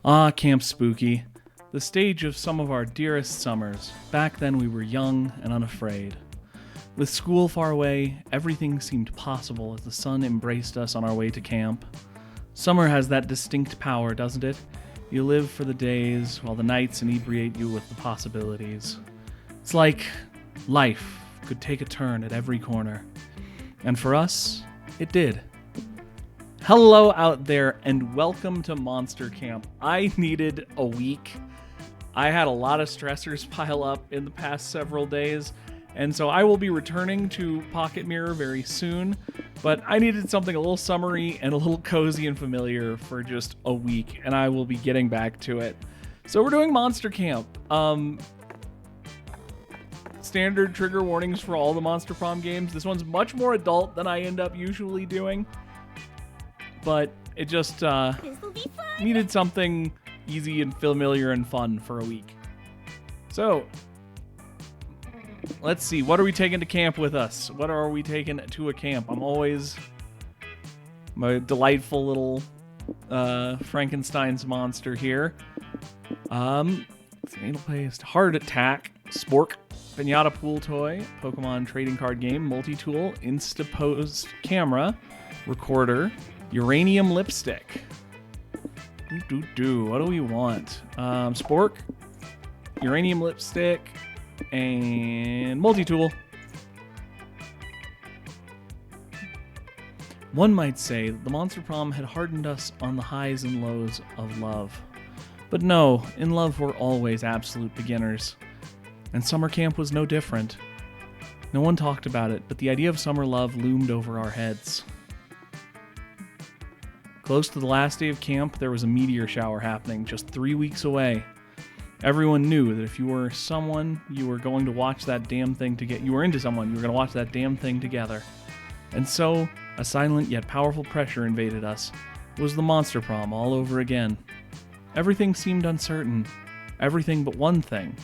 Ah, Camp Spooky, the stage of some of our dearest summers. Back then we were young and unafraid. With school far away, everything seemed possible as the sun embraced us on our way to camp. Summer has that distinct power, doesn't it? You live for the days, while the nights inebriate you with the possibilities. It's like life could take a turn at every corner. And for us, it did. Hello out there, and welcome to Monster Camp. I needed a week. I had a lot of stressors pile up in the past several days, and so I will be returning to Pocket Mirror very soon, but I needed something a little summery and a little cozy and familiar for just a week, and I will be getting back to it. So we're doing Monster Camp. Standard trigger warnings for all the Monster Prom games. This one's much more adult than I end up usually doing, but it just needed something easy and familiar and fun for a week. So, let's see. What are we taking to camp with us? What are we taking to a camp? I'm always my delightful little Frankenstein's monster here. Anal paste, heart attack, spork, pinata pool toy, Pokemon trading card game, multi-tool, Instapost camera, recorder, uranium lipstick. What do we want? Spork, uranium lipstick, and multi-tool. One might say that the Monster Prom had hardened us on the highs and lows of love. But no, in love we're always absolute beginners. And summer camp was no different. No one talked about it, but the idea of summer love loomed over our heads. Close to the last day of camp, there was a meteor shower happening just 3 weeks away. Everyone knew that if you were someone, you were going to watch that damn thing you were into someone, you were going to watch that damn thing together. And so, a silent yet powerful pressure invaded us. It was the Monster Prom all over again. Everything seemed uncertain. Everything but one thing.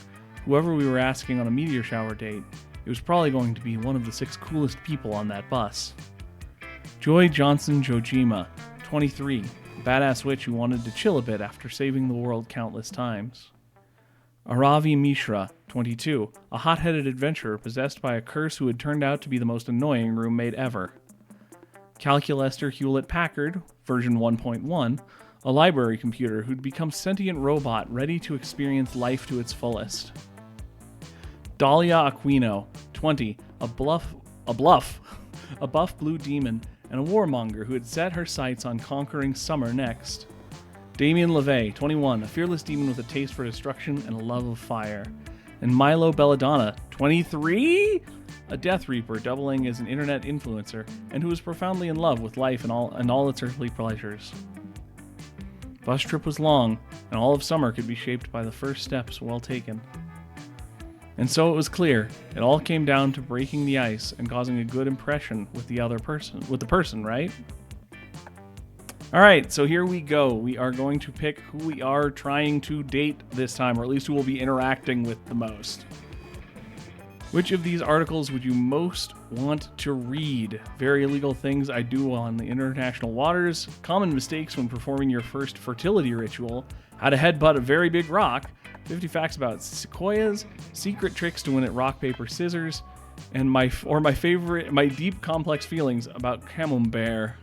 Whoever we were asking on a meteor shower date, it was probably going to be one of the 6 coolest people on that bus. Joy Johnson Jojima, 23, a badass witch who wanted to chill a bit after saving the world countless times. Aravi Mishra, 22, a hot-headed adventurer possessed by a curse who had turned out to be the most annoying roommate ever. Calculester Hewlett-Packard, version 1.1, a library computer who'd become sentient robot ready to experience life to its fullest. Dahlia Aquino, 20, a buff blue demon and a warmonger who had set her sights on conquering summer next. Damien LeVay, 21, a fearless demon with a taste for destruction and a love of fire. And Milo Belladonna, 23, a Death Reaper doubling as an internet influencer and who was profoundly in love with life and all its earthly pleasures. Bus trip was long, and all of summer could be shaped by the first steps well taken. And so it was clear, it all came down to breaking the ice and causing a good impression with the person, right? Alright, so here we go. We are going to pick who we are trying to date this time, or at least who we'll be interacting with the most. Which of these articles would you most want to read? Very illegal things I do on the international waters, common mistakes when performing your first fertility ritual, how to headbutt a very big rock, 50 facts about sequoias, secret tricks to win at rock, paper, scissors, and my deep complex feelings about camembert.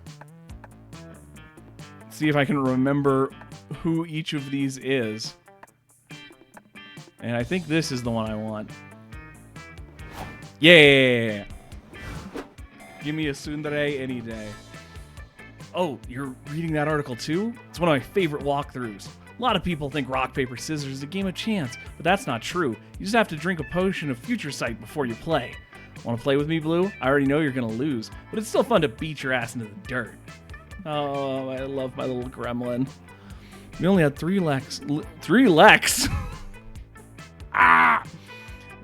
See if I can remember who each of these is. And I think this is the one I want. Yeah! Give me a tsundere any day. Oh, you're reading that article too? It's one of my favorite walkthroughs. A lot of people think rock, paper, scissors is a game of chance, but that's not true. You just have to drink a potion of future sight before you play. Want to play with me, Blue? I already know you're gonna lose, but it's still fun to beat your ass into the dirt. Oh, I love my little gremlin. We only had 3 Lex. 3 Lex? Ah!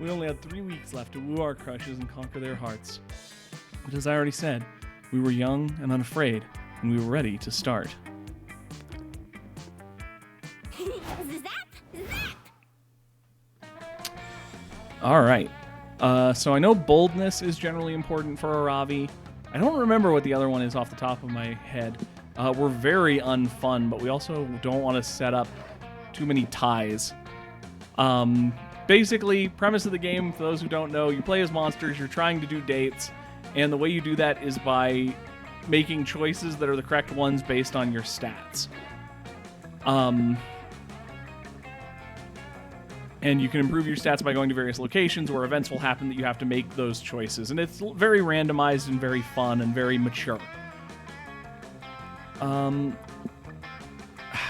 We only had 3 weeks left to woo our crushes and conquer their hearts. But as I already said, we were young and unafraid, and we were ready to start. Alright. So I know boldness is generally important for Aravi. I don't remember what the other one is off the top of my head. were very unfun, but we also don't want to set up too many ties. Basically, premise of the game, for those who don't know, you play as monsters, you're trying to do dates, and the way you do that is by making choices that are the correct ones based on your stats. And you can improve your stats by going to various locations where events will happen that you have to make those choices. And it's very randomized and very fun and very mature.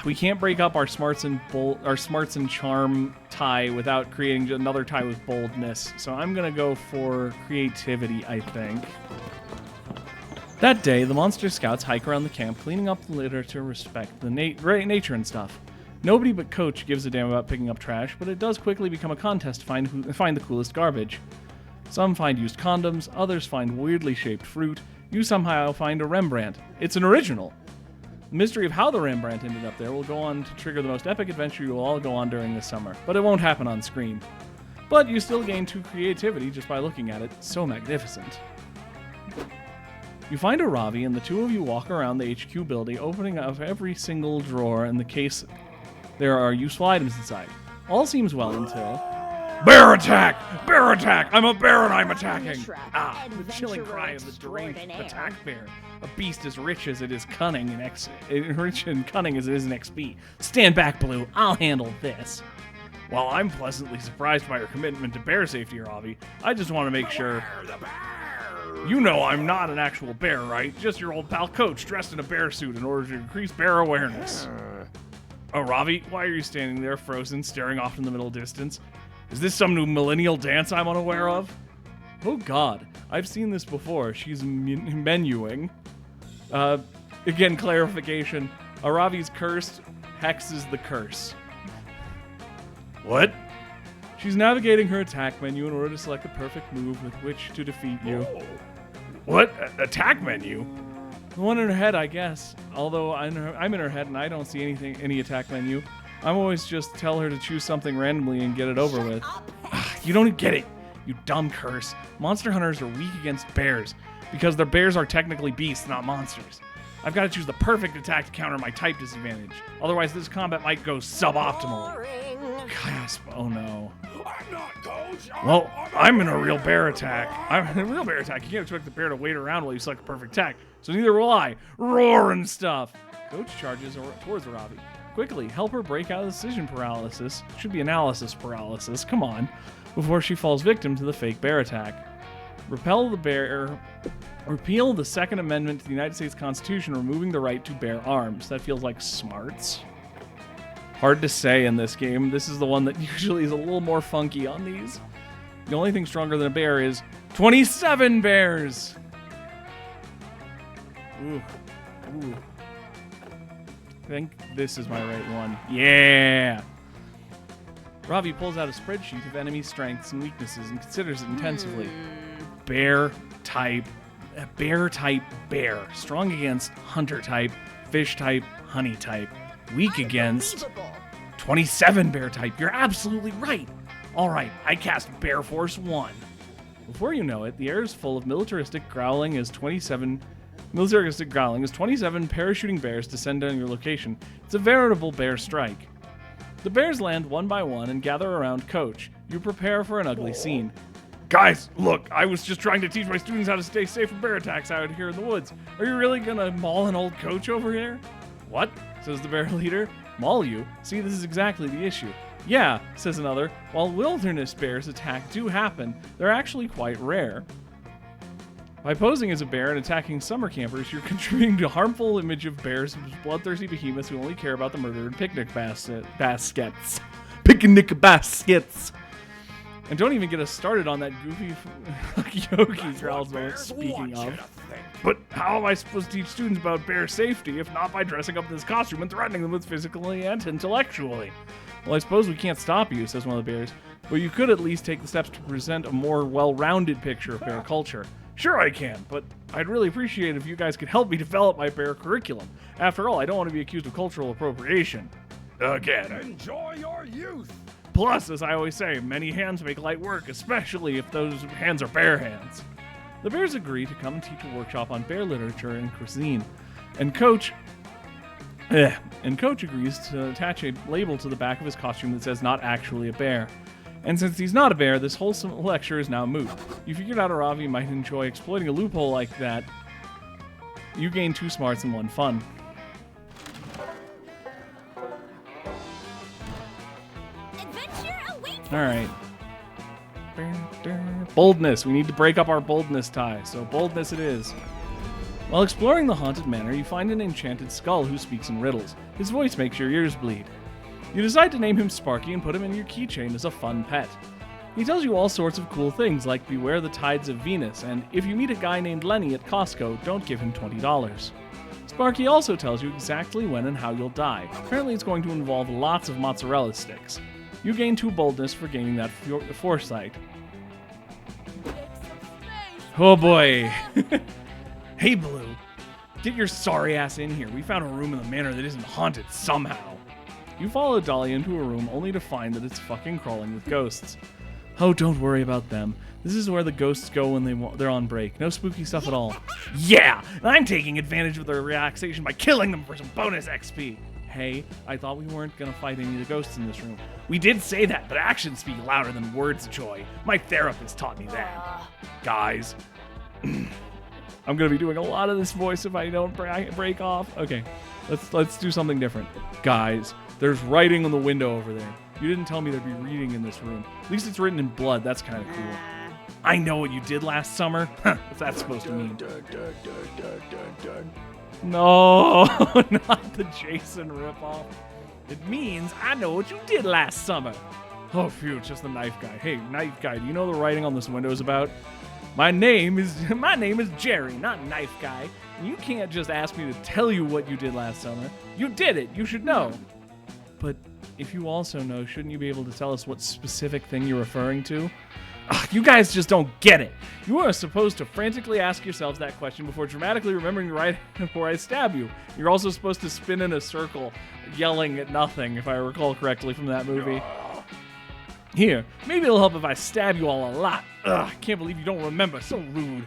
We can't break up our smarts and charm tie without creating another tie with boldness. So I'm gonna go for creativity, I think. That day, the Monster Scouts hike around the camp, cleaning up the litter to respect the nature and stuff. Nobody but Coach gives a damn about picking up trash, but it does quickly become a contest to find the coolest garbage. Some find used condoms, others find weirdly shaped fruit. You somehow find a Rembrandt. It's an original. The mystery of how the Rembrandt ended up there will go on to trigger the most epic adventure you will all go on during this summer, but it won't happen on screen. But you still gain 2 creativity just by looking at it. So magnificent. You find a Ravi, and the two of you walk around the HQ building, opening up every single drawer in the case. There are useful items inside. All seems well until... Bear attack! Bear attack! I'm a bear and I'm attacking! Ah, the chilling cry of the deranged attack bear. A beast as rich as it is cunning rich and cunning as it is in XP. Stand back, Blue. I'll handle this. While I'm pleasantly surprised by your commitment to bear safety, Ravi, I just want to make sure... You know I'm not an actual bear, right? Just your old pal Coach dressed in a bear suit in order to increase bear awareness. Oh, Ravi, why are you standing there frozen, staring off in the middle distance? Is this some new millennial dance I'm unaware of? Oh god, I've seen this before. She's menuing. Again, clarification. Ravi's cursed. Hex is the curse. What? She's navigating her attack menu in order to select the perfect move with which to defeat you. What? Attack menu? The one in her head, I guess. Although I'm in her head and I don't see any attack menu. I'm always just tell her to choose something randomly and get it over with. You don't get it, you dumb curse. Monster hunters are weak against bears because their bears are technically beasts, not monsters. I've got to choose the perfect attack to counter my type disadvantage. Otherwise, this combat might go suboptimally. Gasp! Oh no. I'm not Coach. Well, I'm in a real bear attack. I'm in a real bear attack. You can't expect the bear to wait around while you select a perfect attack. So neither will I. Roar and stuff. Coach charges towards Ravi. Quickly, help her break out of decision paralysis. Should be analysis paralysis. Come on. Before she falls victim to the fake bear attack. Repeal the Second Amendment to the United States Constitution, removing the right to bear arms. That feels like smarts. Hard to say in this game. This is the one that usually is a little more funky on these. The only thing stronger than a bear is 27 bears! Ooh. Ooh. I think this is my right one. Yeah! Ravi pulls out a spreadsheet of enemy strengths and weaknesses and considers it intensively. Bear type, bear. Strong against hunter type, fish type, honey type. Weak against 27 bear type. You're absolutely right. All right, I cast Bear Force 1. Before you know it, the air is full of militaristic growling as 27 parachuting bears descend on your location. It's a veritable bear strike. The bears land one by one and gather around Coach. You prepare for an ugly scene. Guys, look, I was just trying to teach my students how to stay safe from bear attacks out here in the woods. Are you really gonna maul an old Coach over here? What? Says the bear leader. Maul you? See, this is exactly the issue. Yeah, says another. While wilderness bears attack do happen, they're actually quite rare. By posing as a bear and attacking summer campers, you're contributing to a harmful image of bears as bloodthirsty behemoths who only care about the murder and picnic baskets. Picnic baskets! And don't even get us started on that goofy Yogi growls moment, speaking of. But how am I supposed to teach students about bear safety if not by dressing up in this costume and threatening them with physically and intellectually? Well, I suppose we can't stop you, says one of the bears, but you could at least take the steps to present a more well-rounded picture of bear culture. Sure I can, but I'd really appreciate it if you guys could help me develop my bear curriculum. After all, I don't want to be accused of cultural appropriation. Again. Enjoy your youth. Plus, as I always say, many hands make light work, especially if those hands are bear hands. The bears agree to come and teach a workshop on bear literature and cuisine. And Coach agrees to attach a label to the back of his costume that says not actually a bear. And since he's not a bear, this whole lecture is now moot. You figured out Aravi might enjoy exploiting a loophole like that. You gain 2 smarts and 1 fun. Alright. Boldness. We need to break up our boldness tie. So boldness it is. While exploring the haunted manor, you find an enchanted skull who speaks in riddles. His voice makes your ears bleed. You decide to name him Sparky and put him in your keychain as a fun pet. He tells you all sorts of cool things like beware the tides of Venus and if you meet a guy named Lenny at Costco, don't give him $20. Sparky also tells you exactly when and how you'll die. Apparently it's going to involve lots of mozzarella sticks. You gain 2 boldness for gaining that foresight. Oh boy. Hey Blue, get your sorry ass in here. We found a room in the manor that isn't haunted somehow. You follow Dahlia into a room only to find that it's fucking crawling with ghosts. Oh, don't worry about them. This is where the ghosts go when they're on break. No spooky stuff at all. Yeah, and I'm taking advantage of their relaxation by killing them for some bonus XP. Hey, I thought we weren't gonna fight any of the ghosts in this room. We did say that, but actions speak louder than words, Joy. My therapist taught me that. Guys. I'm gonna be doing a lot of this voice if I don't break off. Okay, let's do something different. Guys, there's writing on the window over there. You didn't tell me there'd be reading in this room. At least it's written in blood. That's kind of cool. I know what you did last summer. What's that supposed to mean? No, not the Jason ripoff. It means I know what you did last summer. Oh, phew, it's just the knife guy. Hey, knife guy, do you know the writing on this window is about? My name is Jerry, not knife guy. And you can't just ask me to tell you what you did last summer. You did it. You should know. But if you also know, shouldn't you be able to tell us what specific thing you're referring to? Ugh, you guys just don't get it. You are supposed to frantically ask yourselves that question before dramatically remembering right before I stab you. You're also supposed to spin in a circle, yelling at nothing, if I recall correctly from that movie. Here, maybe it'll help if I stab you all a lot. Ugh, I can't believe you don't remember. So rude.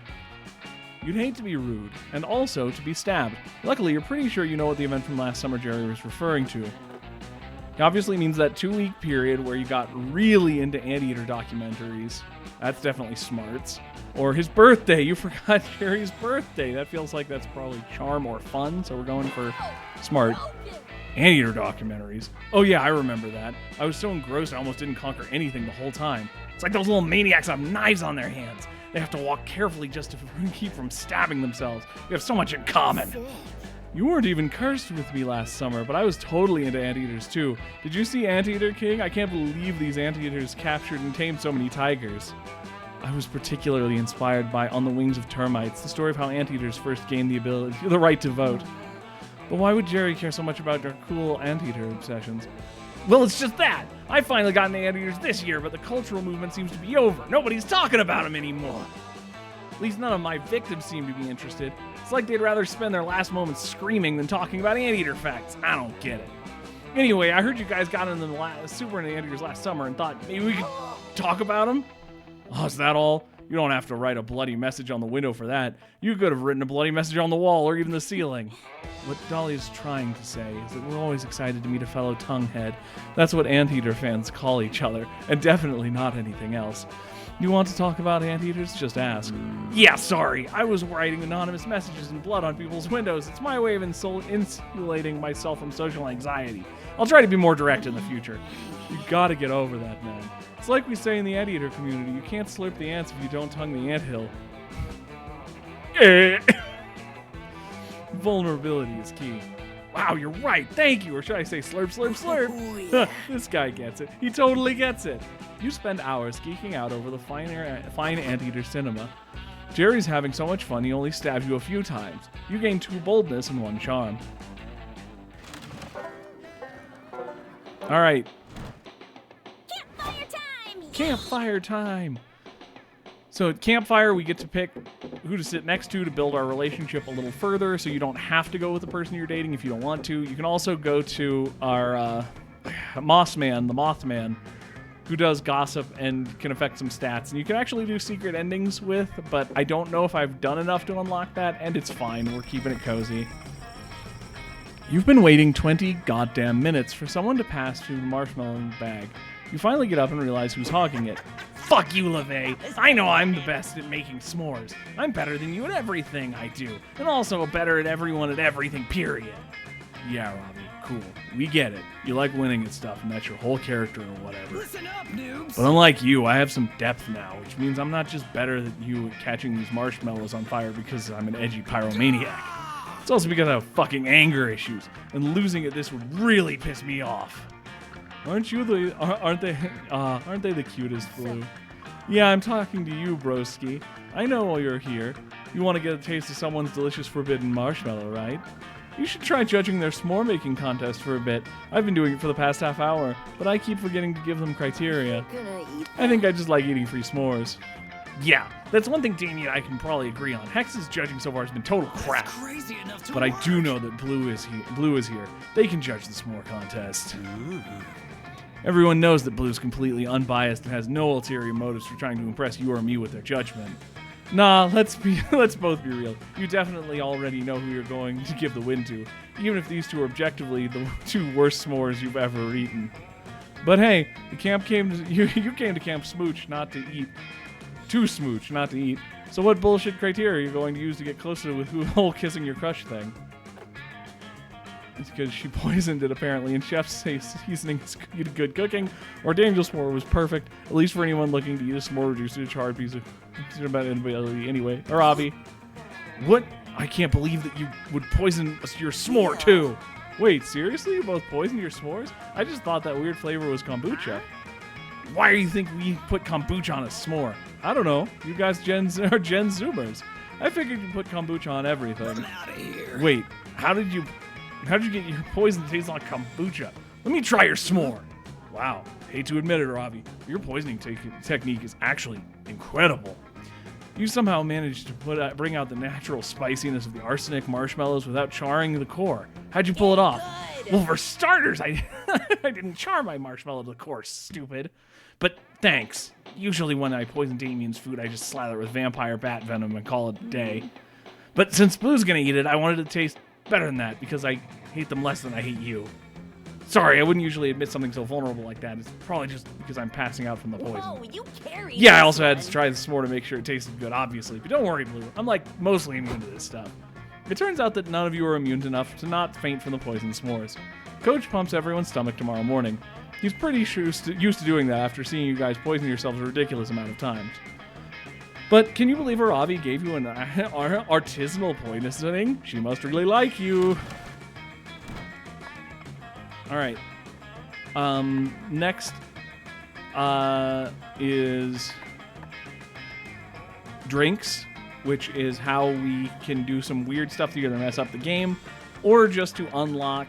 You'd hate to be rude, and also to be stabbed. Luckily, you're pretty sure you know what the event from last summer Jerry was referring to. It obviously means that 2-week period where you got really into anteater documentaries. That's definitely smarts. Or his birthday. You forgot Jerry's birthday. That feels like that's probably charm or fun, so we're going for smart. Anteater documentaries. Oh yeah, I remember that. I was so engrossed I almost didn't conquer anything the whole time. It's like those little maniacs have knives on their hands. They have to walk carefully just to keep from stabbing themselves. We have so much in common. You weren't even cursed with me last summer, but I was totally into anteaters too. Did you see Anteater King? I can't believe these anteaters captured and tamed so many tigers. I was particularly inspired by On the Wings of Termites, the story of how anteaters first gained the right to vote. But why would Jerry care so much about our cool anteater obsessions? Well, it's just that. I finally got into anteaters this year, but the cultural movement seems to be over. Nobody's talking about them anymore. At least none of my victims seem to be interested. It's like they'd rather spend their last moments screaming than talking about anteater facts. I don't get it. Anyway, I heard you guys got into the super into anteaters last summer and thought maybe we could talk about them. Oh, is that all? You don't have to write a bloody message on the window for that. You could have written a bloody message on the wall or even the ceiling. What Dolly is trying to say is that we're always excited to meet a fellow tonguehead. That's what anteater fans call each other, and definitely not anything else. You want to talk about anteaters? Just ask. Yeah, sorry. I was writing anonymous messages in blood on people's windows. It's my way of insulating myself from social anxiety. I'll try to be more direct in the future. You gotta get over that, man. It's like we say in the anteater community, you can't slurp the ants if you don't tongue the anthill. Vulnerability is key. Wow, you're right. Thank you. Or should I say slurp, slurp, slurp? This guy gets it. He totally gets it. You spend hours geeking out over the fine anteater cinema. Jerry's having so much fun he only stabs you a few times. You gain 2 boldness and 1 charm. All right. Campfire time! Campfire time! So at campfire, we get to pick who to sit next to build our relationship a little further, so you don't have to go with the person you're dating if you don't want to. You can also go to our Mossman, the Mothman, who does gossip and can affect some stats. And you can actually do secret endings with, but I don't know if I've done enough to unlock that, and it's fine. We're keeping it cozy. You've been waiting 20 goddamn minutes for someone to pass through the marshmallow bag. You finally get up and realize who's hogging it. Fuck you, LeVay. I know I'm the best at making s'mores. I'm better than you at everything I do. And also better at everyone at everything, period. Yeah, Robbie, cool. We get it. You like winning at stuff, and that's your whole character or whatever. Listen up, noobs. But unlike you, I have some depth now, which means I'm not just better than you at catching these marshmallows on fire because I'm an edgy pyromaniac. It's also because I have fucking anger issues, and losing at this would really piss me off. Aren't they the cutest, Blue? Yeah, I'm talking to you, broski. I know while you're here. You want to get a taste of someone's delicious forbidden marshmallow, right? You should try judging their s'more making contest for a bit. I've been doing it for the past half hour, but I keep forgetting to give them criteria. I think I just like eating free s'mores. Yeah, that's one thing Danny and I can probably agree on. Hex's judging so far has been total crap. Crazy enough to But I work. do know that Blue is here. They can judge the s'more contest. Everyone knows that Blue's completely unbiased and has no ulterior motives for trying to impress you or me with their judgment. Nah, let's both be real. You definitely already know who you're going to give the win to, even if these two are objectively the two worst s'mores you've ever eaten. But hey, you came to Camp Smooch, not to eat. To smooch, not to eat. So what bullshit criteria are you going to use to get closer with the whole kissing your crush thing? It's because she poisoned it, apparently, and chefs say seasoning is good cooking, or Daniel's s'more was perfect, at least for anyone looking to eat a s'more reduced to a charred piece of about anybody anyway. Or Robbie. What? I can't believe that you would poison your s'more, too. Wait, seriously? You both poisoned your s'mores? I just thought that weird flavor was kombucha. Why do you think we put kombucha on a s'more? I don't know. You guys are Gen Zoomers. I figured you'd put kombucha on everything. Out of here. Wait, how did you get your poison to taste like kombucha? Let me try your s'more. Wow, hate to admit it, Robbie, your poisoning technique is actually incredible. You somehow managed to bring out the natural spiciness of the arsenic marshmallows without charring the core. How'd you pull it off? Well, for starters, I didn't char my marshmallow to the core, stupid. But thanks. Usually when I poison Damien's food, I just slather it with vampire bat venom and call it a day. But since Blue's gonna eat it, I wanted it to taste better than that because I hate them less than I hate you. Sorry, I wouldn't usually admit something so vulnerable like that. It's probably just because I'm passing out from the poison. Whoa, you carry Yeah, I this also had one. to try the s'more to make sure it tasted good, obviously. But don't worry, Blue. I'm mostly immune to this stuff. It turns out that none of you are immune enough to not faint from the poison s'mores. Coach pumps everyone's stomach tomorrow morning. He's pretty used to doing that after seeing you guys poison yourselves a ridiculous amount of times. But can you believe Aravi gave you an artisanal poisoning? She must really like you. All right. Next is drinks, which is how we can do some weird stuff to either mess up the game or just to unlock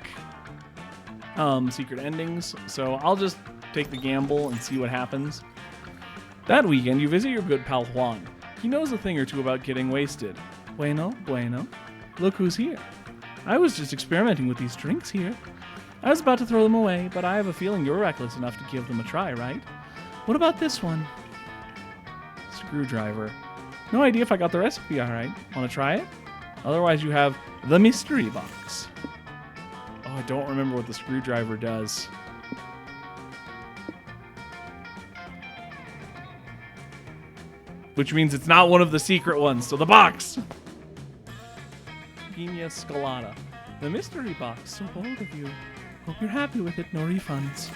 secret endings. So I'll just take the gamble and see what happens. That weekend, you visit your good pal Juan. He knows a thing or two about getting wasted. Bueno, bueno. Look who's here. I was just experimenting with these drinks here. I was about to throw them away, but I have a feeling you're reckless enough to give them a try, right? What about this one? Screwdriver. No idea if I got the recipe all right. Want to try it? Otherwise, you have the mystery box. Oh, I don't remember what the screwdriver does. Which means it's not one of the secret ones, so the box! Pina Colada. The mystery box, so bold of you. Hope you're happy with it, no refunds.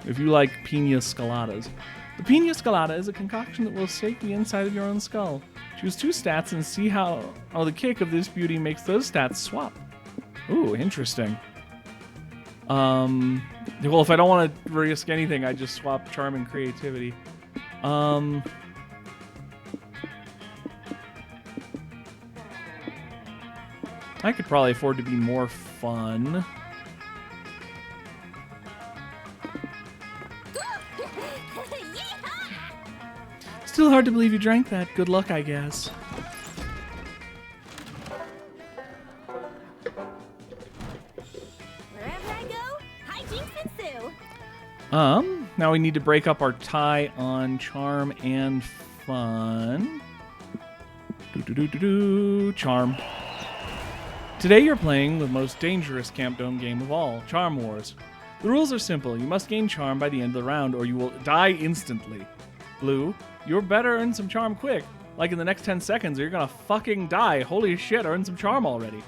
If you like pina coladas. The pina colada is a concoction that will shake the inside of your own skull. Choose 2 stats and see how the kick of this beauty makes those stats swap. Ooh, interesting. Well, if I don't want to risk anything, I just swap charm and creativity. I could probably afford to be more fun. Yeehaw! Still hard to believe you drank that. Good luck, I guess. Wherever I go, hijinks ensue. Now we need to break up our tie on charm and fun. Charm. Today you're playing the most dangerous Camp Dome game of all, Charm Wars. The rules are simple. You must gain charm by the end of the round or you will die instantly. Blue, you're better earn some charm quick. Like in the next 10 seconds or you're gonna fucking die. Holy shit, earn some charm already.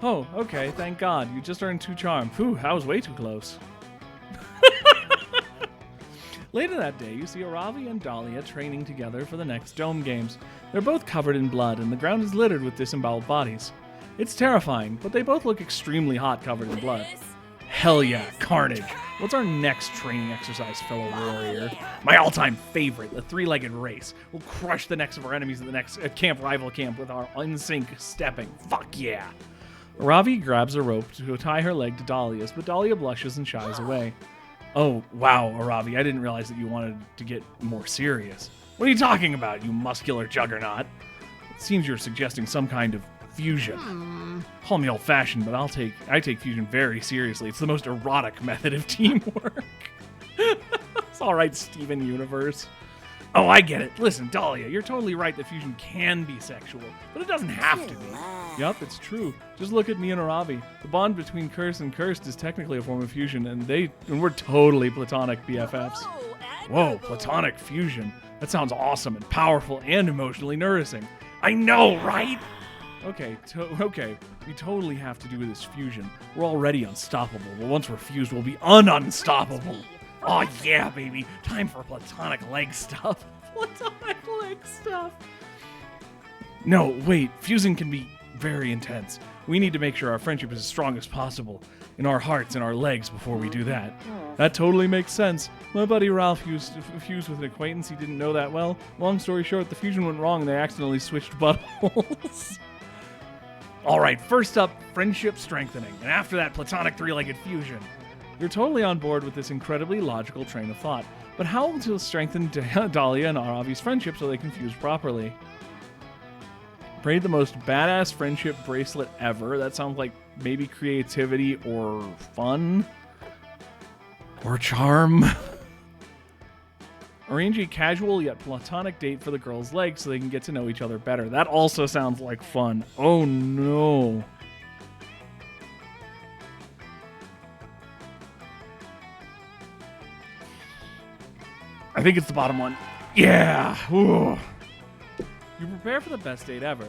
Oh, okay, thank God. You just earned 2 charm. Phew, that was way too close. Later that day, you see Aravi and Dahlia training together for the next Dome games. They're both covered in blood and the ground is littered with disemboweled bodies. It's terrifying, but they both look extremely hot covered in blood. Hell yeah, carnage. What's our next training exercise, fellow warrior? My all-time favorite, the 3-legged race. We'll crush the necks of our enemies at the next rival camp with our in-sync stepping. Fuck yeah. Ravi grabs a rope to tie her leg to Dahlia's, but Dahlia blushes and shies away. Oh, wow, Aravi, I didn't realize that you wanted to get more serious. What are you talking about, you muscular juggernaut? It seems you're suggesting some kind of fusion. Call me old-fashioned, but I take fusion very seriously. It's the most erotic method of teamwork. It's all right, Steven Universe. Oh, I get it. Listen, Dahlia, you're totally right that fusion can be sexual, but it doesn't have to be. Yup, it's true. Just look at me and Aravi. The bond between Curse and Cursed is technically a form of fusion, and we're totally platonic BFFs. Whoa, platonic fusion. That sounds awesome and powerful and emotionally nourishing. I know, right? Okay, we totally have to do this fusion. We're already unstoppable, but once we're fused, we'll be unstoppable. Oh yeah, baby. Time for platonic leg stuff. Platonic leg stuff. No, wait. Fusing can be very intense. We need to make sure our friendship is as strong as possible in our hearts and our legs before we do that. That totally makes sense. My buddy Ralph fused with an acquaintance he didn't know that well. Long story short, the fusion went wrong and they accidentally switched buttholes. All right, first up, friendship strengthening, and after that, platonic 3-legged fusion. You're totally on board with this incredibly logical train of thought, but how to strengthen Dahlia and Aravi's friendship so they can fuse properly? Create the most badass friendship bracelet ever. That sounds like maybe creativity or fun or charm. Arrange a casual yet platonic date for the girls' legs so they can get to know each other better. That also sounds like fun. Oh no. I think it's the bottom one. Yeah. Ooh. You prepare for the best date ever.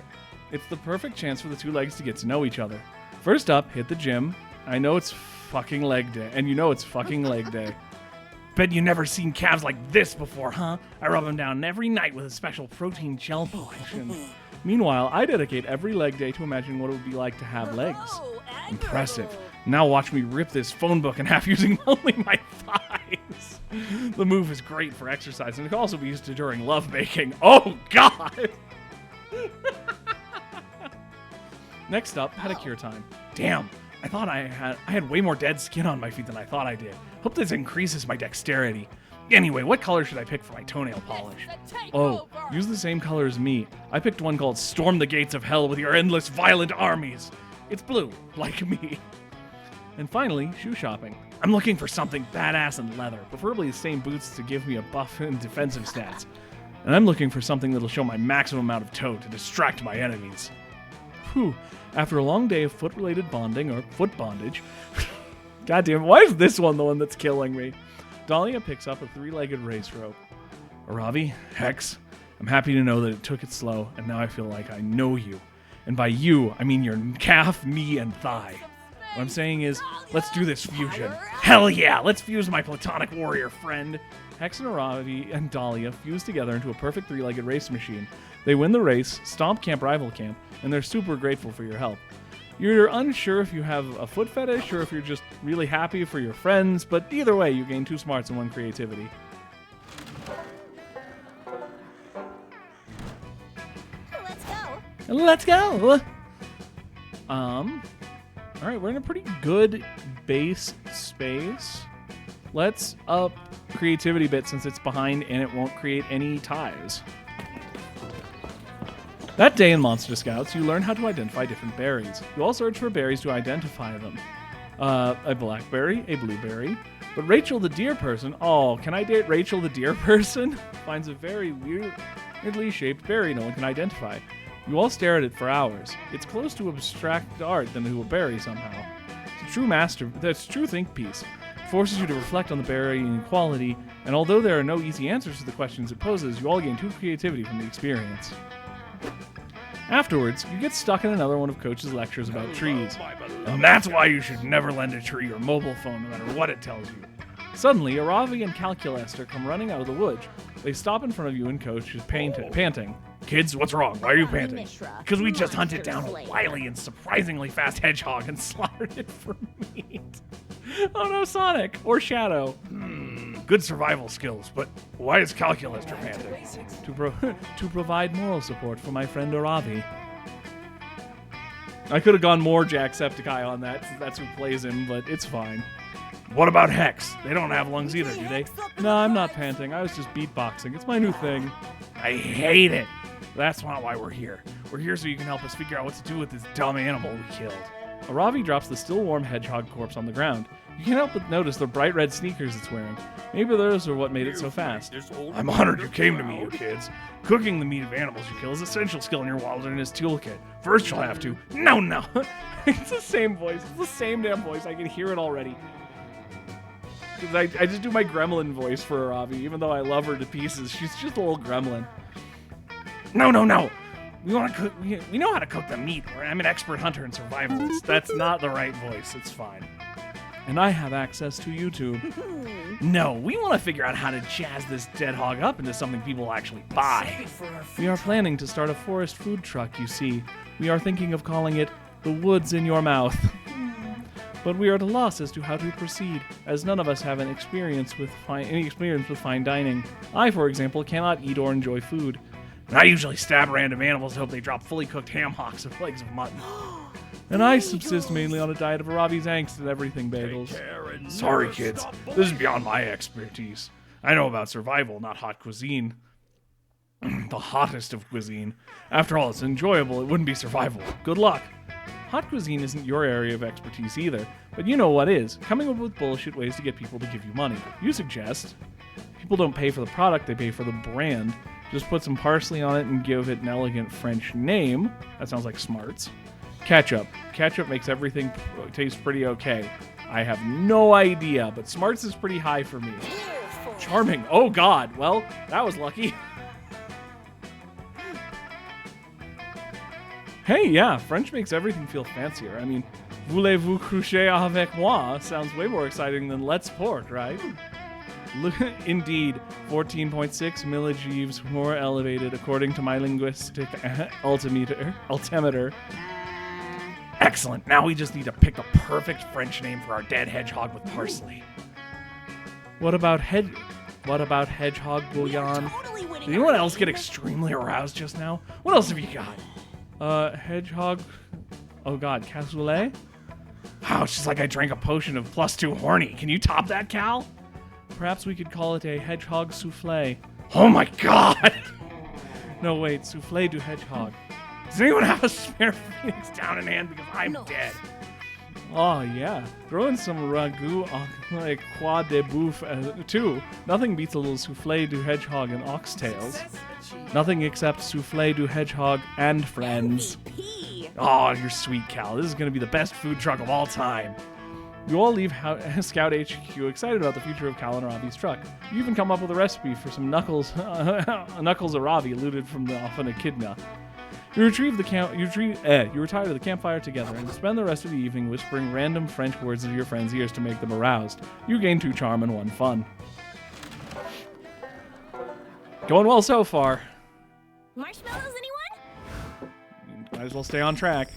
It's the perfect chance for the 2 legs to get to know each other. First up, hit the gym. I know it's fucking leg day, and you know it's fucking leg day. Bet you never seen calves like this before, huh? I rub them down every night with a special protein gel potion. Meanwhile, I dedicate every leg day to imagining what it would be like to have legs. Impressive. Now watch me rip this phone book in half using only my thighs. The move is great for exercise, and it can also be used during lovemaking. Oh, God! Next up, pedicure time. Damn, I thought I had way more dead skin on my feet than I thought I did. Hope this increases my dexterity. Anyway, what color should I pick for my toenail polish? Oh, use the same color as me. I picked one called Storm the Gates of Hell with your endless violent armies. It's blue, like me. And finally, shoe shopping. I'm looking for something badass and leather, preferably the same boots to give me a buff and defensive stats. And I'm looking for something that'll show my maximum amount of toe to distract my enemies. Whew. After a long day of foot-related bonding, or foot bondage... Goddamn, why is this one the one that's killing me? Dahlia picks up a 3-legged race rope. Aravi, Hex, I'm happy to know that it took it slow, and now I feel like I know you. And by you, I mean your calf, knee, and thigh. What I'm saying is, let's do this fusion. Hell yeah, let's fuse my platonic warrior friend. Hex and Aravi and Dahlia fuse together into a perfect 3-legged race machine. They win the race, stomp Camp Rival Camp, and they're super grateful for your help. You're unsure if you have a foot fetish or if you're just really happy for your friends, but either way, you gain 2 smarts and 1 creativity. Let's go! Alright, we're in a pretty good base space. Let's up creativity a bit since it's behind and it won't create any ties. That day in Monster Scouts, you learn how to identify different berries. You all search for berries to identify them. A blackberry, a blueberry. But Rachel the deer person, oh, can I date Rachel the deer person? Finds a very weirdly shaped berry no one can identify. You all stare at it for hours. It's close to abstract art than to a berry somehow. It's a true think piece. It forces you to reflect on the berry inequality, and although there are no easy answers to the questions it poses, you all gain true creativity from the experience. Afterwards, you get stuck in another one of Coach's lectures about trees. And that's why you should never lend a tree your mobile phone no matter what it tells you. Suddenly, Aravi and Calculester come running out of the woods. They stop in front of you and Coach is panting. Kids, what's wrong? Why are you panting? Because we just hunted down a wily and surprisingly fast hedgehog and slaughtered it for meat. Oh no, Sonic! Or Shadow. Good survival skills, but why is Calculester panting? To provide moral support for my friend Aravi. I could have gone more Jacksepticeye on that, since that's who plays him, but it's fine. What about Hex? They don't have lungs either, do they? No, I'm not panting. I was just beatboxing. It's my new thing. I hate it. That's not why we're here. We're here so you can help us figure out what to do with this dumb animal we killed. Aravi drops the still warm hedgehog corpse on the ground. You can't help but notice the bright red sneakers it's wearing. Maybe those are what made it so fast. I'm honored you came to me, you kids. Cooking the meat of animals you kill is an essential skill in your wilderness toolkit. First you'll have to... No. It's the same voice. It's the same damn voice. I can hear it already. I just do my gremlin voice for Aravi, even though I love her to pieces. She's just a little gremlin. No. We want to cook. We know how to cook the meat. I'm an expert hunter and survivalist. That's not the right voice. It's fine. And I have access to YouTube. No, we want to figure out how to jazz this dead hog up into something people will actually buy. We are planning to start a forest food truck, you see. We are thinking of calling it The Woods in Your Mouth. But we are at a loss as to how to proceed, as none of us have any experience with fine dining. I, for example, cannot eat or enjoy food. And I usually stab random animals and hope they drop fully cooked ham hocks or legs of mutton. And I subsist mainly on a diet of Aravi's angst and everything bagels. Sorry, kids. This is beyond my expertise. I know about survival, not hot cuisine. The hottest of cuisine. After all, it's enjoyable. It wouldn't be survival. Good luck. Hot cuisine isn't your area of expertise either, but you know what is. Coming up with bullshit ways to get people to give you money. You suggest. People don't pay for the product, they pay for the brand. Just put some parsley on it and give it an elegant French name. That sounds like Smarts. Ketchup. Ketchup makes everything taste pretty okay. I have no idea, but Smarts is pretty high for me. Charming. Oh God. Well, that was lucky. Hey, yeah, French makes everything feel fancier. I mean, voulez-vous coucher avec moi sounds way more exciting than let's pork, right? Indeed, 14.6 milligieves more elevated according to my linguistic altimeter. Excellent. Now we just need to pick the perfect French name for our dead hedgehog with parsley. What about hedgehog bouillon? Did anyone else get extremely aroused just now? What else have you got? Hedgehog... Oh God, cassoulet? Wow, it's just like I drank a potion of +2 horny. Can you top that, Cal? Perhaps we could call it a hedgehog souffle. Oh my God! No, wait, souffle du hedgehog. Does anyone have a spare Phoenix down in hand? Because I'm dead. Oh, yeah. Throw in some ragout like croix de boeuf, too. Nothing beats a little souffle du hedgehog and oxtails. Nothing except souffle du hedgehog and friends. MVP. Oh, you're sweet, Cal. This is going to be the best food truck of all time. You all leave Scout HQ excited about the future of Cal and Aravi's truck. You even come up with a recipe for some Knuckles Aravi looted from off an echidna. You retire to the campfire together and spend the rest of the evening whispering random French words into your friends' ears to make them aroused. You gain 2 charm and 1 fun. Going well so far. Marshmallows, anyone? Might as well stay on track.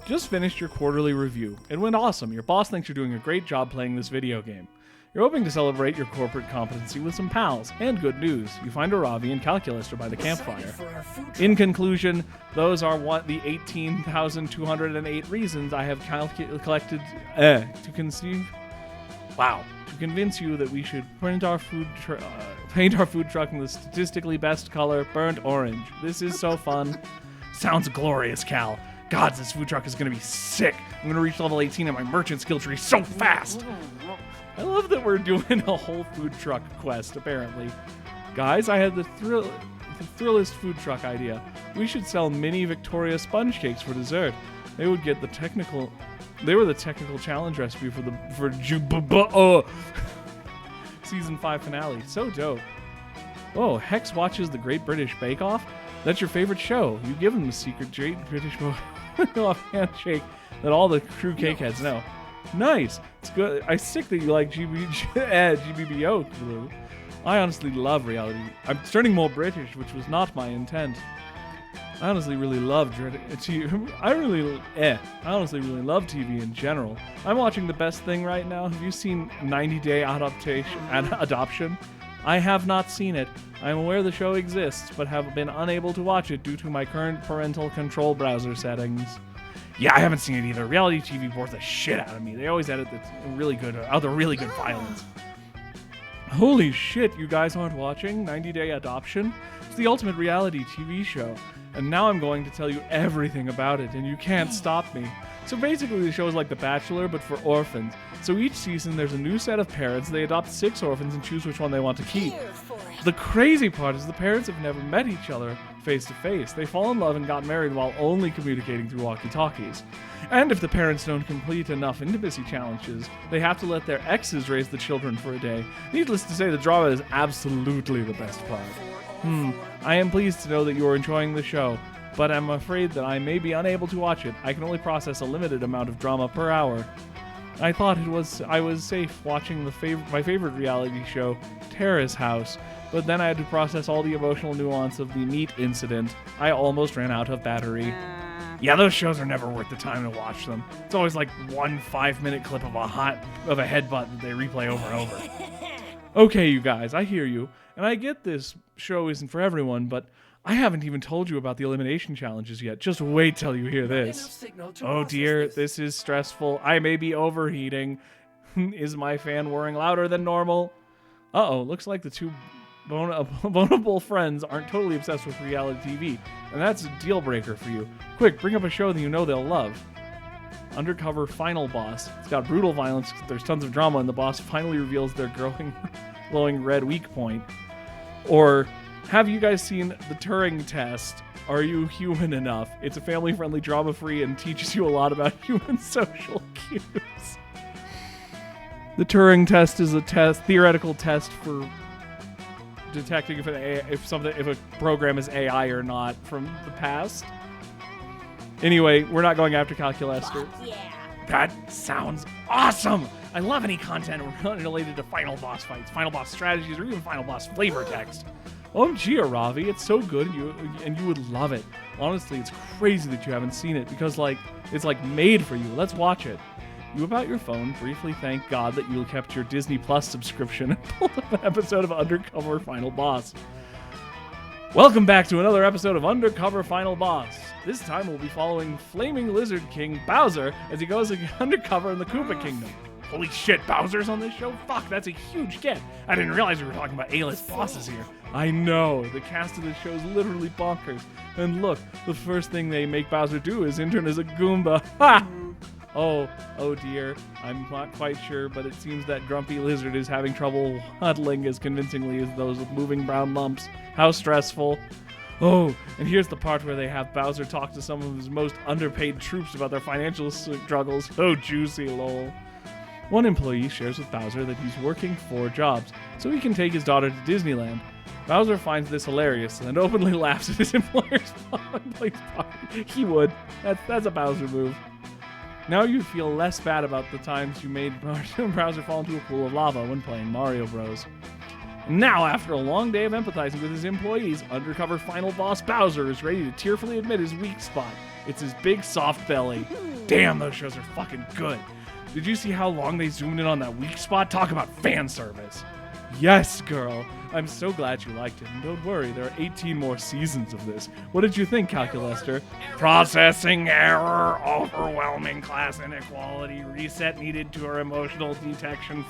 Just finished your quarterly review. It went awesome. Your boss thinks you're doing a great job playing this video game. You're hoping to celebrate your corporate competency with some pals. And good news, you find Aravi and Calculester by the campfire. In conclusion, those are the 18,208 reasons I have collected to conceive. Wow. To convince you that we should paint our food truck in the statistically best color, burnt orange. This is so fun. Sounds glorious, Cal. God, this food truck is going to be sick. I'm going to reach level 18 in my merchant skill tree so fast. I love that we're doing a whole food truck quest, apparently. Guys, I had the Thrillist food truck idea. We should sell mini Victoria sponge cakes for dessert. They would get the technical. They were the technical challenge recipe for season 5 finale. So dope. Oh, Hex watches the Great British Bake Off. That's your favorite show. You give him the secret Great British Bake Off handshake that all the crew cakeheads know. Nice. It's good. I'm sick that you like GBBO, Blue. I honestly love reality. I'm turning more British, which was not my intent. I honestly really love I honestly really love TV in general. I'm watching The Best Thing right now. Have you seen 90 Day Adoption? I have not seen it. I am aware the show exists, but have been unable to watch it due to my current parental control browser settings. Yeah, I haven't seen it either. Reality TV bores the shit out of me. They always edit the really good violence. Holy shit, you guys aren't watching 90 Day Adoption? It's the ultimate reality TV show. And now I'm going to tell you everything about it, and you can't stop me. So basically the show is like The Bachelor, but for orphans. So each season there's a new set of parents. They adopt 6 orphans and choose which one they want to keep. The crazy part is the parents have never met each other face to face. They fall in love and got married while only communicating through walkie-talkies. And if the parents don't complete enough intimacy challenges, they have to let their exes raise the children for a day. Needless to say, the drama is absolutely the best part. I am pleased to know that you are enjoying the show, but I'm afraid that I may be unable to watch it. I can only process a limited amount of drama per hour. I thought I was safe watching my favorite reality show, Terrace House, but then I had to process all the emotional nuance of the meat incident. I almost ran out of battery. Yeah, those shows are never worth the time to watch them. It's always like one 5-minute clip of a headbutt that they replay over and over. Okay, you guys, I hear you, and I get this show isn't for everyone, but I haven't even told you about the elimination challenges yet. Just wait till you hear this. Oh dear, this is stressful. I may be overheating. Is my fan whirring louder than normal? Uh-oh, looks like the two vulnerable friends aren't totally obsessed with reality TV, and that's a deal breaker for you. Quick, bring up a show that you know they'll love. Undercover Final Boss. It's got brutal violence, there's tons of drama, and the boss finally reveals their glowing red weak point. Or, have you guys seen The Turing Test? Are You Human Enough? It's a family-friendly, drama-free, and teaches you a lot about human social cues. The Turing Test is a theoretical test for detecting if a program is AI or not from the past. Anyway, we're not going after Calculester. Yeah. That sounds awesome! I love any content related to Final Boss fights, Final Boss strategies, or even Final Boss flavor text. OMG, Aravi, it's so good and you would love it. Honestly, it's crazy that you haven't seen it because it's made for you. Let's watch it. You whip out your phone, briefly thank God that you kept your Disney Plus subscription and pulled up an episode of Undercover Final Boss. Welcome back to another episode of Undercover Final Boss. This time we'll be following Flaming Lizard King Bowser as he goes undercover in the Koopa Kingdom. Holy shit, Bowser's on this show? Fuck, that's a huge get. I didn't realize we were talking about A-list bosses here. I know, the cast of this show is literally bonkers. And look, the first thing they make Bowser do is intern as a Goomba. Ha! Oh dear, I'm not quite sure, but it seems that Grumpy Lizard is having trouble huddling as convincingly as those with moving brown lumps. How stressful. Oh, and here's the part where they have Bowser talk to some of his most underpaid troops about their financial struggles. Oh, juicy, lol. One employee shares with Bowser that he's working 4 jobs, so he can take his daughter to Disneyland. Bowser finds this hilarious and openly laughs at his employer's party. He would. That's a Bowser move. Now you feel less bad about the times you made Bowser fall into a pool of lava when playing Mario Bros. Now, after a long day of empathizing with his employees, Undercover Final Boss Bowser is ready to tearfully admit his weak spot. It's his big soft belly. Damn, those shows are fucking good. Did you see how long they zoomed in on that weak spot? Talk about fan service. Yes, girl. I'm so glad you liked it, and don't worry, there are 18 more seasons of this. What did you think, Calculester? Processing error, overwhelming class inequality, reset needed to our emotional detection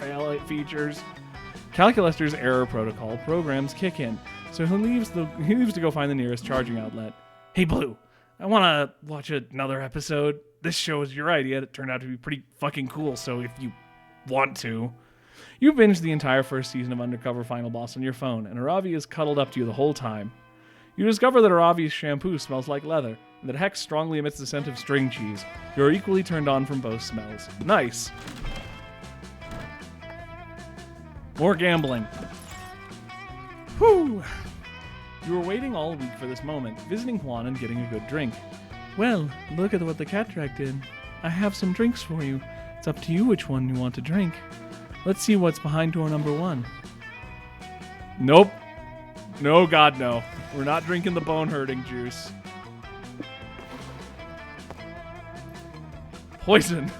features. Calculester's error protocol programs kick in, so he leaves to go find the nearest charging outlet. Hey, Blue, I want to watch another episode. This show is your idea. It turned out to be pretty fucking cool, so if you want to. You binged the entire first season of Undercover Final Boss on your phone, and Aravi is cuddled up to you the whole time. You discover that Aravi's shampoo smells like leather, and that Hex strongly emits the scent of string cheese. You are equally turned on from both smells. Nice. More gambling. Whew. You were waiting all week for this moment, visiting Juan and getting a good drink. Well, look at what the cat dragged in. I have some drinks for you. It's up to you which one you want to drink. Let's see what's behind door number 1. Nope. No, God, no. We're not drinking the bone-hurting juice. Poison.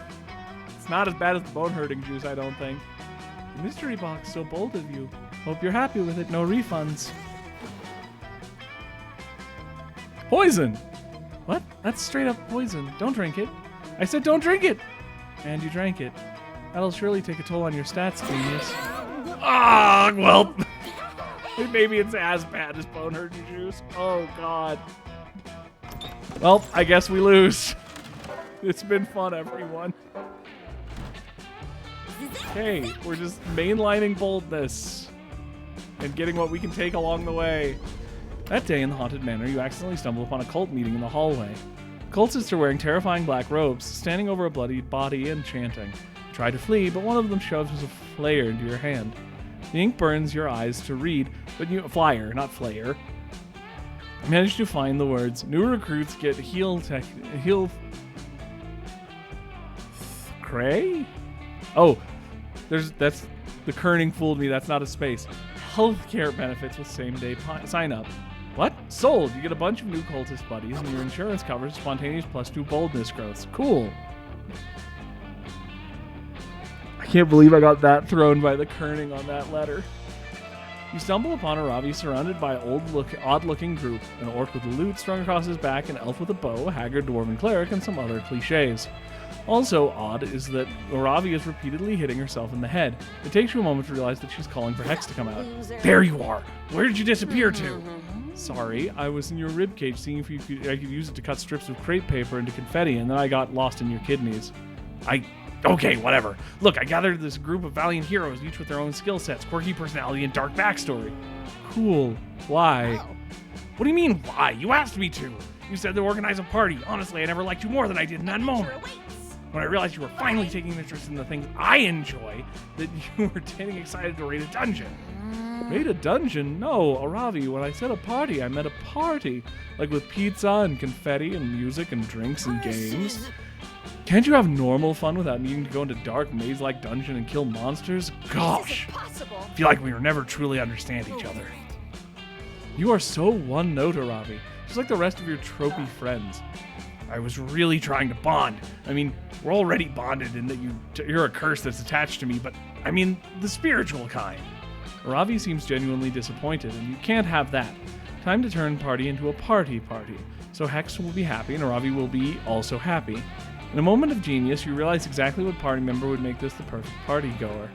It's not as bad as the bone-hurting juice, I don't think. The mystery box, so bold of you. Hope you're happy with it. No refunds. Poison! What? That's straight up poison. Don't drink it. I said don't drink it! And you drank it. That'll surely take a toll on your stats, genius. Ah, well... Maybe it's as bad as bone-hurting juice. Oh, God. Well, I guess we lose. It's been fun, everyone. Okay, we're just mainlining boldness and getting what we can take along the way. That day in the Haunted Manor, you accidentally stumble upon a cult meeting in the hallway. Cultists are wearing terrifying black robes, standing over a bloody body and chanting. You try to flee, but one of them shoves a flare into your hand. The ink burns your eyes to read, but you... Flyer, not flayer. Manage to find the words, new recruits get heal... Cray? Oh, that's... The kerning fooled me, that's not a space. Healthcare benefits with same-day sign up. What? Sold! You get a bunch of new cultist buddies, and your insurance covers spontaneous +2 boldness growths. Cool. I can't believe I got that thrown by the kerning on that letter. You stumble upon Aravi surrounded by an odd-looking group, an orc with a lute strung across his back, an elf with a bow, a haggard dwarven cleric, and some other cliches. Also odd is that Aravi is repeatedly hitting herself in the head. It takes you a moment to realize that she's calling for Hex to come out. There you are! Where did you disappear to? Sorry, I was in your ribcage seeing if I could use it to cut strips of crepe paper into confetti, and then I got lost in your kidneys. Okay, whatever. Look, I gathered this group of valiant heroes, each with their own skill sets, quirky personality, and dark backstory. Cool. Why? What do you mean, why? You asked me to. You said to organize a party. Honestly, I never liked you more than I did in that moment. When I realized you were finally taking interest in the things I enjoy, that you were getting excited to raid a dungeon. Raid a dungeon? No, Aravi, when I said a party, I meant a party. Like with pizza and confetti and music and drinks and games. Can't you have normal fun without needing to go into dark maze-like dungeon and kill monsters? Gosh! I feel like we will never truly understand each other. You are so one-note, Aravi. Just like the rest of your tropey friends. I was really trying to bond. I mean, we're already bonded in that you're a curse that's attached to me, but I mean the spiritual kind. Aravi seems genuinely disappointed, and you can't have that. Time to turn party into a party. So Hex will be happy, and Aravi will be also happy. In a moment of genius, you realize exactly what party member would make this the perfect party goer.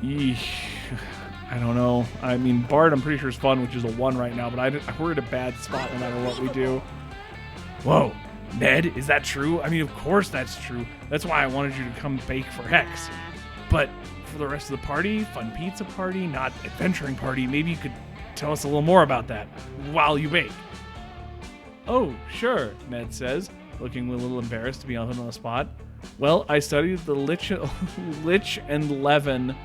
Eesh. I don't know. I mean, Bard, I'm pretty sure is fun, which is a 1 right now, but we're in a bad spot no matter what we do. Whoa. Ned, is that true? I mean, of course that's true. That's why I wanted you to come bake for Hex. But for the rest of the party, fun pizza party, not adventuring party, maybe you could tell us a little more about that while you bake. Oh, sure, Ned says, looking a little embarrassed to be on the spot. Well, I studied the Lich and Levin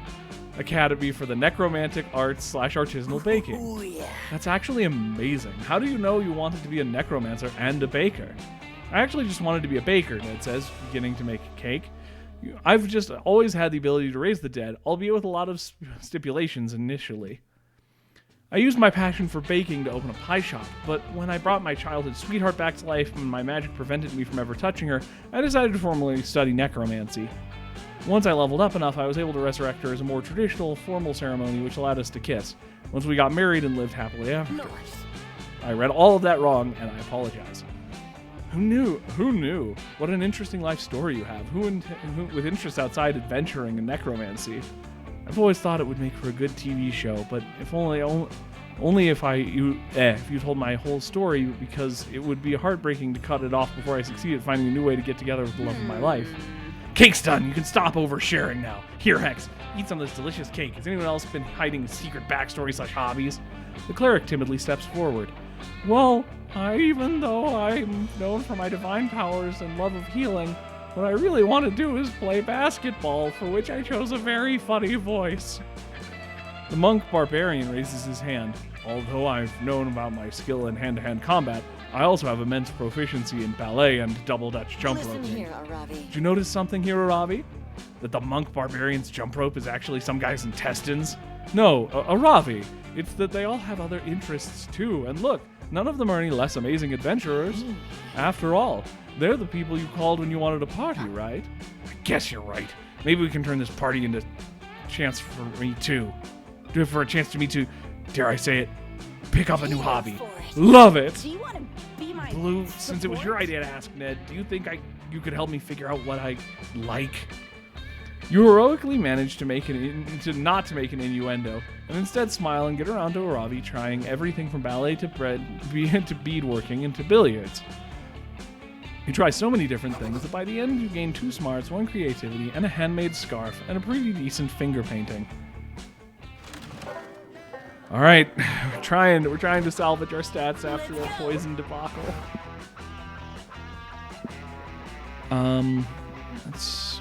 Academy for the Necromantic Arts / Artisanal Baking. Oh, yeah. That's actually amazing. How do you know you wanted to be a necromancer and a baker? I actually just wanted to be a baker, Ned says, beginning to make a cake. I've just always had the ability to raise the dead, albeit with a lot of stipulations initially. I used my passion for baking to open a pie shop, but when I brought my childhood sweetheart back to life and my magic prevented me from ever touching her, I decided to formally study necromancy. Once I leveled up enough, I was able to resurrect her as a more traditional, formal ceremony which allowed us to kiss. Once we got married and lived happily after. Nice. I read all of that wrong, and I apologize. Who knew? What an interesting life story you have. Who with interests outside adventuring and necromancy. I've always thought it would make for a good TV show, but if you told my whole story, because it would be heartbreaking to cut it off before I succeed at finding a new way to get together with the love of my life. Cake's done. You can stop oversharing now. Here, Hex, eat some of this delicious cake. Has anyone else been hiding secret backstory/hobbies? The cleric timidly steps forward. Well, even though I'm known for my divine powers and love of healing, what I really want to do is play basketball, for which I chose a very funny voice. The monk barbarian raises his hand. Although I've known about my skill in hand-to-hand combat, I also have immense proficiency in ballet and double Dutch jump Listen roping. here, Aravi. Did you notice something here, Aravi? That the monk barbarian's jump rope is actually some guy's intestines? No, Aravi. It's that they all have other interests too. And look, none of them are any less amazing adventurers. After all, they're the people you called when you wanted a party, right? I guess you're right. Maybe we can turn this party into a chance for me too. Do it for a chance to me to, dare I say it, pick up a new hobby. Love it! Do you want to be my Blue, since it was your support? idea to ask, Ned, do you think you could help me figure out what I like? You heroically managed to not to make an innuendo, and instead smile and get around to Aravi trying everything from ballet to to beadworking and to billiards. You try so many different things that by the end you gain 2 smarts, 1 creativity, and a handmade scarf, and a pretty decent finger painting. All right, we're trying to salvage our stats after a poison debacle. Let's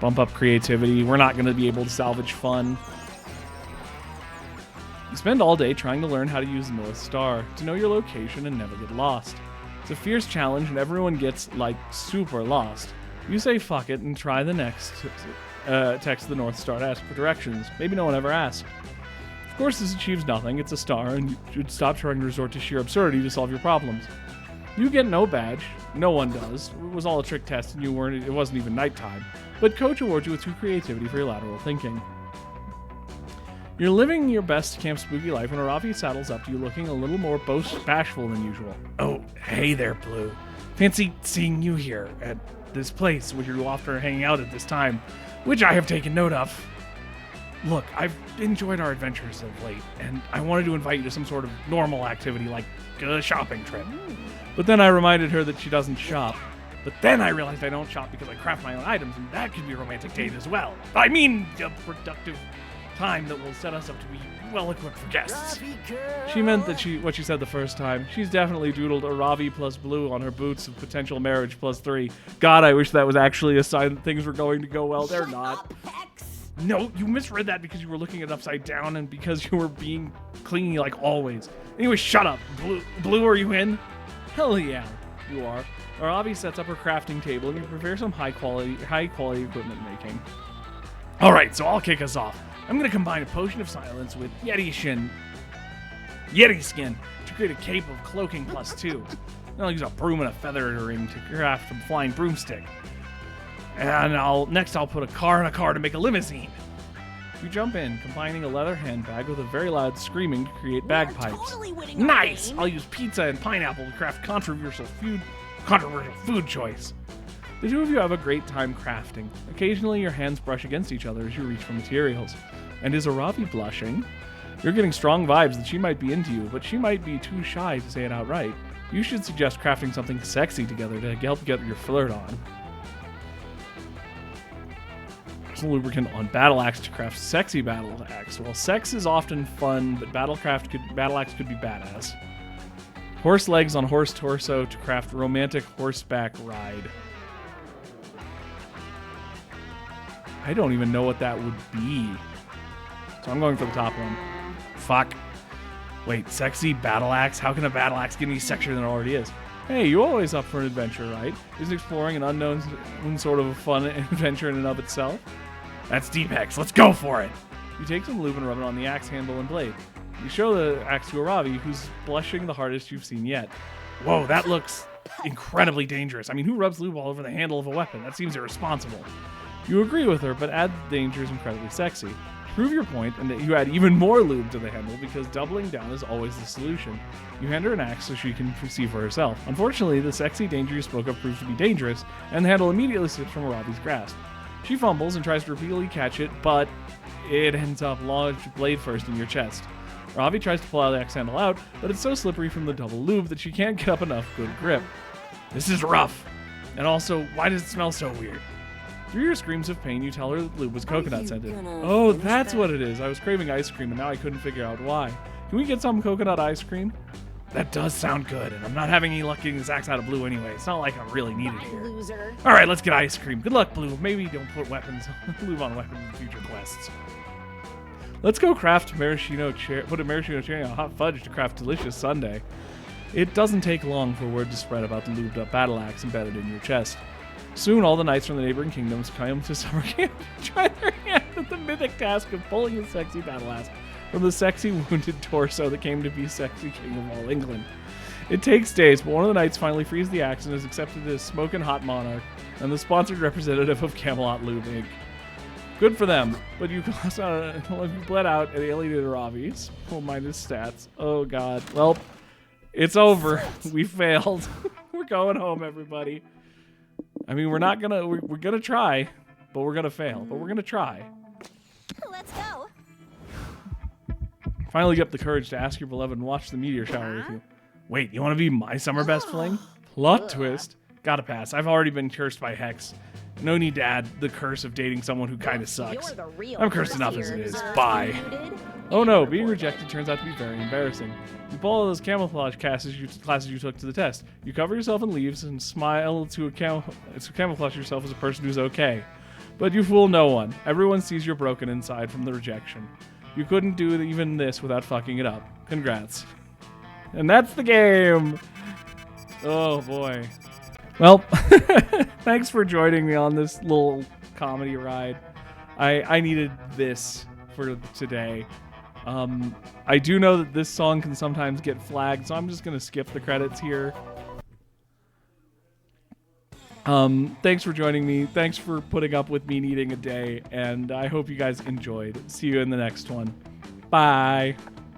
bump up creativity. We're not going to be able to salvage fun. You spend all day trying to learn how to use the North Star, to know your location and never get lost. It's a fierce challenge and everyone gets, like, super lost. You say fuck it and try the next text the North Star to ask for directions. Maybe no one ever asked. Of course, this achieves nothing. It's a star, and you should stop trying to resort to sheer absurdity to solve your problems. You get no badge. No one does. It was all a trick test, and it wasn't even nighttime. But Coach awards you with 2 creativity for your lateral thinking. You're living your best Camp Spooky life when Aravi saddles up to you looking a little more bashful than usual. Oh, hey there, Blue. Fancy seeing you here at this place where you often are hanging out at this time, which I have taken note of. Look, I've enjoyed our adventures of late, and I wanted to invite you to some sort of normal activity like a shopping trip. But then I reminded her that she doesn't shop. But then I realized I don't shop because I craft my own items, and that could be a romantic date as well. I mean, a productive time that will set us up to be well-equipped for guests. She meant that what she said the first time. She's definitely doodled Aravi plus Blue on her boots of potential marriage plus 3. God, I wish that was actually a sign that things were going to go well. They're not. No, you misread that because you were looking it upside down and because you were being clingy like always. Anyway, shut up. Blue, are you in? Hell yeah, you are. Aravi sets up her crafting table and you prepare some high quality equipment making. Alright, so I'll kick us off. I'm going to combine a potion of silence with Yeti skin to create a cape of cloaking plus 2. Then I'll use a broom and a feathering to craft a flying broomstick. And next I'll put a car in a car to make a limousine. You jump in, combining a leather handbag with a very loud screaming to create bagpipes. Totally winning our Nice! game. I'll use pizza and pineapple to craft controversial food choice. The 2 of you have a great time crafting. Occasionally your hands brush against each other as you reach for materials. And is Aravi blushing? You're getting strong vibes that she might be into you, but she might be too shy to say it outright. You should suggest crafting something sexy together to help get your flirt on. Some lubricant on battle axe to craft sexy battle axe. Well, sex is often fun, but battle axe could be badass. Horse legs on horse torso to craft romantic horseback ride. I don't even know what that would be. So I'm going for the top one. Fuck. Wait, sexy battle axe? How can a battle axe get any sexier than it already is? Hey, you always up for an adventure, right? Isn't exploring an unknown sort of a fun adventure in and of itself? That's deep Hex. Let's go for it! You take some lube and rub it on the axe handle and blade. You show the axe to Aravi, who's blushing the hardest you've seen yet. Whoa, that looks incredibly dangerous. I mean, who rubs lube all over the handle of a weapon? That seems irresponsible. You agree with her, but add the danger is incredibly sexy. Prove your point, and that you add even more lube to the handle, because doubling down is always the solution. You hand her an axe so she can see for herself. Unfortunately, the sexy danger you spoke of proves to be dangerous, and the handle immediately slips from Aravi's grasp. She fumbles and tries to repeatedly catch it, but it ends up lodged blade first in your chest. Aravi tries to pull the axe handle out, but it's so slippery from the double lube that she can't get up enough good grip. This is rough. And also, why does it smell so weird? Through your screams of pain, you tell her that lube was coconut scented. Oh, that's what it is. I was craving ice cream, and now I couldn't figure out why. Can we get some coconut ice cream? That does sound good, and I'm not having any luck getting this axe out of Blue anyway. It's not like I really need it here. Loser. All right, let's get ice cream. Good luck, Blue. Maybe don't put weapons, lube on weapons in future quests. Let's go craft maraschino cherry. Put a maraschino cherry on hot fudge to craft delicious sundae. It doesn't take long for word to spread about the lubed up battle axe embedded in your chest. Soon, all the knights from the neighboring kingdoms come to summer camp to try their hand at the mythic task of pulling the sexy battle axe from the sexy wounded torso that came to be sexy king of all England. It takes days, but one of the knights finally frees the axe and is accepted as smoking hot monarch and the sponsored representative of Camelot Lube Inc. Good for them, but you bled out and alienated Ravi's. Oh, minus stats. Oh god. Well, it's over. We failed. We're going home, everybody. I mean, we're gonna try, but we're gonna fail. But we're gonna try. Let's go. Finally get up the courage to ask your beloved and watch the meteor shower with you. Wait, you want to be my summer best fling? Plot twist. Gotta pass. I've already been cursed by Hex. No need to add the curse of dating someone who kind of sucks. You're the real I'm cursed enough as it is. loser. Bye. Muted. Oh no, being rejected turns out to be very embarrassing. You pull all those camouflage classes you took to the test. You cover yourself in leaves and smile to camouflage yourself as a person who's okay. But you fool no one. Everyone sees you're broken inside from the rejection. You couldn't do even this without fucking it up. Congrats. And that's the game! Oh boy. Well, thanks for joining me on this little comedy ride. I needed this for today. I do know that this song can sometimes get flagged, so I'm just going to skip the credits here. Thanks for joining me. Thanks for putting up with me needing a day, and I hope you guys enjoyed. See you in the next one. Bye.